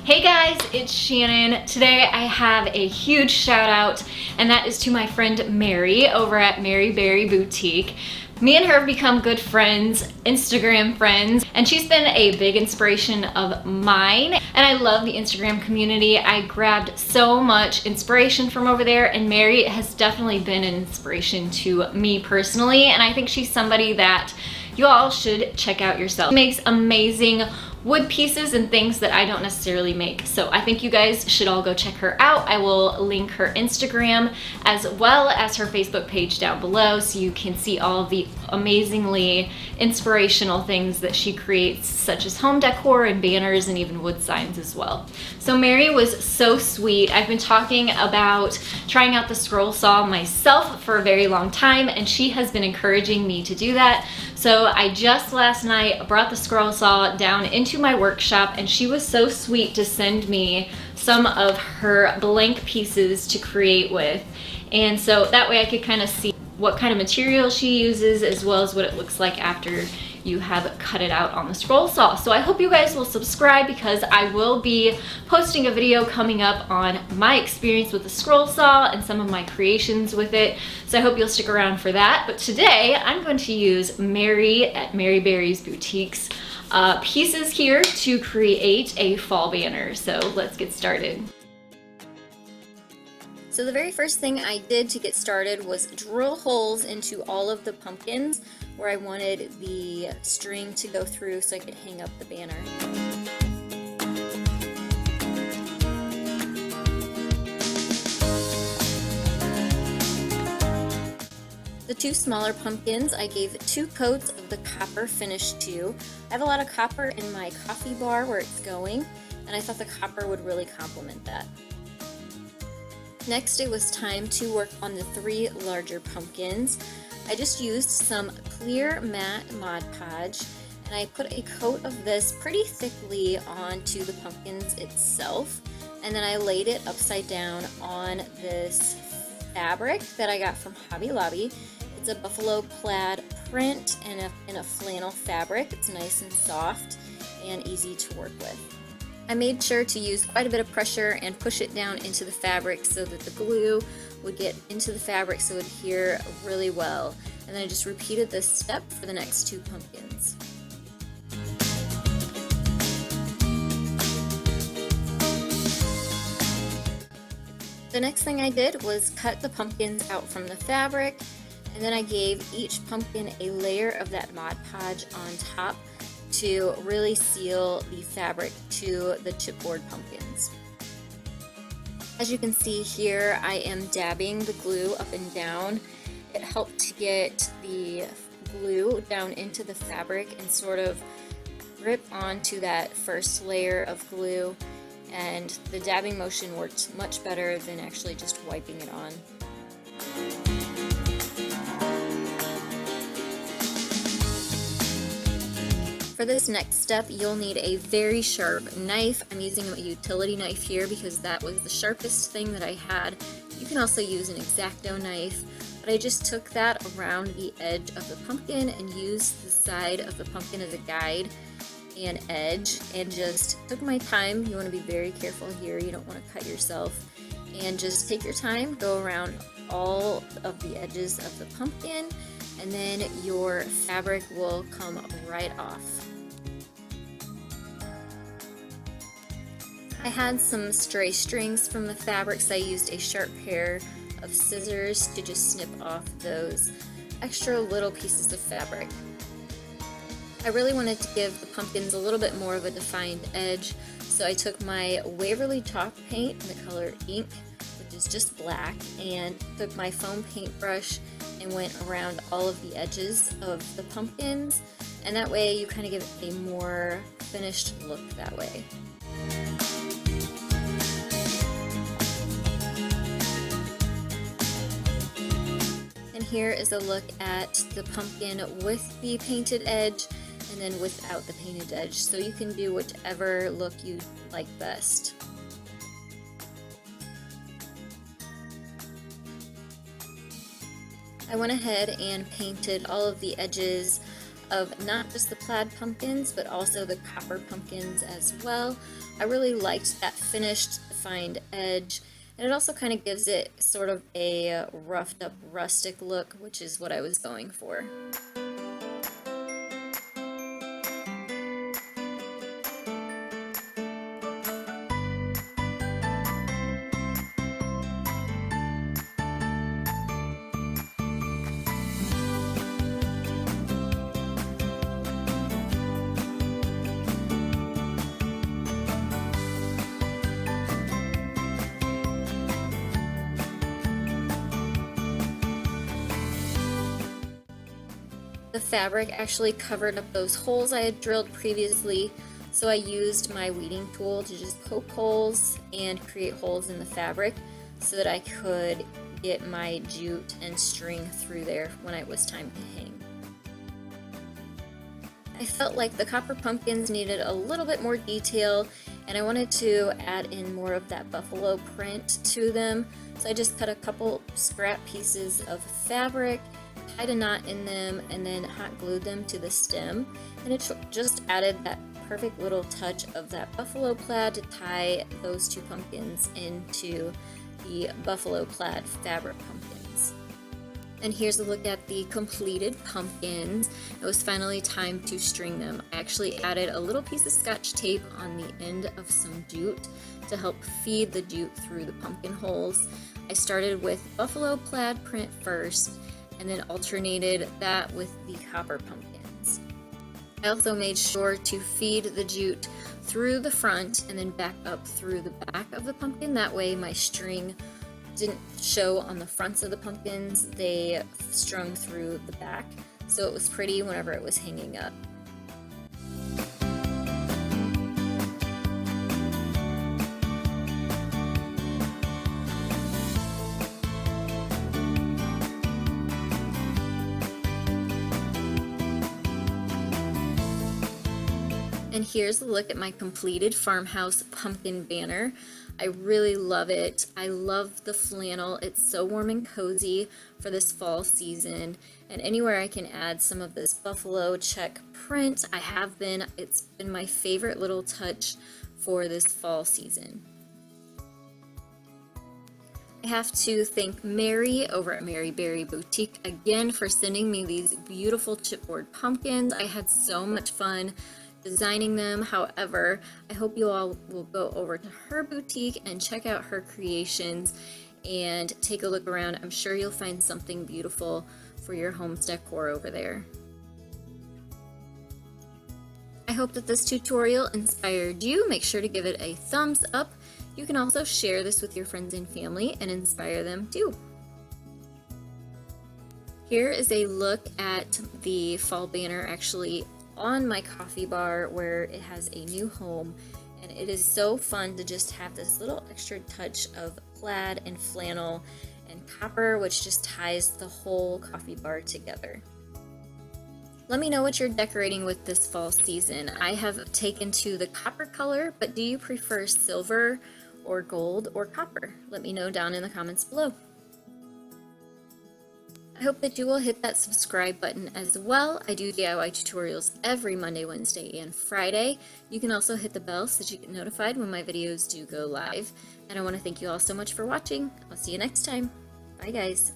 Hey guys, it's Shannon. Today I have a huge shout out, and that is to my friend Mary over at MaryBerry Boutique. Me and her have become good friends, Instagram friends, and she's been a big inspiration of mine. And I love the Instagram community. I grabbed so much inspiration from over there, and Mary has definitely been an inspiration to me personally. And I think she's somebody that you all should check out yourself. She makes amazing wood pieces and things that I don't necessarily make. So I think you guys should all go check her out. I will link her Instagram as well as her Facebook page down below so you can see all of the amazingly inspirational things that she creates, such as home decor and banners and even wood signs as well. So Mary was so sweet. I've been talking about trying out the scroll saw myself for a very long time, and she has been encouraging me to do that. So I just last night brought the scroll saw down into my workshop, and she was so sweet to send me some of her blank pieces to create with. And so that way I could kind of see what kind of material she uses as well as what it looks like after you have cut it out on the scroll saw. So I hope you guys will subscribe, because I will be posting a video coming up on my experience with the scroll saw and some of my creations with it. So I hope you'll stick around for that. But today I'm going to use Mary at MaryBerry's Boutique's pieces here to create a fall banner. So let's get started. So the very first thing I did to get started was drill holes into all of the pumpkins where I wanted the string to go through so I could hang up the banner. The two smaller pumpkins, I gave 2 coats of the copper finish to. I have a lot of copper in my coffee bar where it's going, and I thought the copper would really complement that. Next, it was time to work on the 3 larger pumpkins. I just used some clear matte Mod Podge, and I put a coat of this pretty thickly onto the pumpkins itself, and then I laid it upside down on this fabric that I got from Hobby Lobby. It's a buffalo plaid print and in a flannel fabric. It's nice and soft and easy to work with. I made sure to use quite a bit of pressure and push it down into the fabric so that the glue would get into the fabric so it would adhere really well. And then I just repeated this step for the next 2 pumpkins. The next thing I did was cut the pumpkins out from the fabric, and then I gave each pumpkin a layer of that Mod Podge on top to really seal the fabric to the chipboard pumpkins. As you can see here, I am dabbing the glue up and down. It helped to get the glue down into the fabric and sort of grip onto that first layer of glue, and the dabbing motion worked much better than actually just wiping it on. For this next step, you'll need a very sharp knife. I'm using a utility knife here because that was the sharpest thing that I had. You can also use an X-Acto knife, but I just took that around the edge of the pumpkin and used the side of the pumpkin as a guide and edge, and just took my time. You want to be very careful here. You don't want to cut yourself. And just take your time, go around all of the edges of the pumpkin, and then your fabric will come right off. I had some stray strings from the fabric, so I used a sharp pair of scissors to just snip off those extra little pieces of fabric. I really wanted to give the pumpkins a little bit more of a defined edge, so I took my Waverly chalk paint in the color Ink, which is just black, and took my foam paintbrush and went around all of the edges of the pumpkins, and that way you kind of give it a more finished look that way. And here is a look at the pumpkin with the painted edge and then without the painted edge, so you can do whichever look you like best. I went ahead and painted all of the edges of not just the plaid pumpkins, but also the copper pumpkins as well. I really liked that finished defined edge, and it also kind of gives it sort of a roughed up rustic look, which is what I was going for. The fabric actually covered up those holes I had drilled previously, so I used my weeding tool to just poke holes and create holes in the fabric so that I could get my jute and string through there when it was time to hang. I felt like the copper pumpkins needed a little bit more detail, and I wanted to add in more of that buffalo print to them, so I just cut a couple scrap pieces of fabric, tied a knot in them, and then hot glued them to the stem, and it just added that perfect little touch of that buffalo plaid to tie those two pumpkins into the buffalo plaid fabric pumpkins. And here's a look at the completed pumpkins. It was finally time to string them. I actually added a little piece of Scotch tape on the end of some jute to help feed the jute through the pumpkin holes. I started with buffalo plaid print first, and then alternated that with the copper pumpkins. I also made sure to feed the jute through the front and then back up through the back of the pumpkin. That way my string didn't show on the fronts of the pumpkins, they strung through the back, so it was pretty whenever it was hanging up. And here's a look at my completed farmhouse pumpkin banner. I really love it. I love the flannel. It's so warm and cozy for this fall season. And anywhere I can add some of this buffalo check print, I have been. It's been my favorite little touch for this fall season. I have to thank Mary over at MaryBerry Boutique again for sending me these beautiful chipboard pumpkins. I had so much fun designing them. However, I hope you all will go over to her boutique and check out her creations and take a look around. I'm sure you'll find something beautiful for your home's decor over there. I hope that this tutorial inspired you. Make sure to give it a thumbs up. You can also share this with your friends and family and inspire them too. Here is a look at the fall banner actually on my coffee bar where it has a new home, and it is so fun to just have this little extra touch of plaid and flannel and copper, which just ties the whole coffee bar together. Let me know what you're decorating with this fall season. I have taken to the copper color, but do you prefer silver or gold or copper? Let me know down in the comments below. I hope that you will hit that subscribe button as well. I do DIY tutorials every Monday, Wednesday, and Friday. You can also hit the bell so that you get notified when my videos do go live. And I want to thank you all so much for watching. I'll see you next time. Bye guys.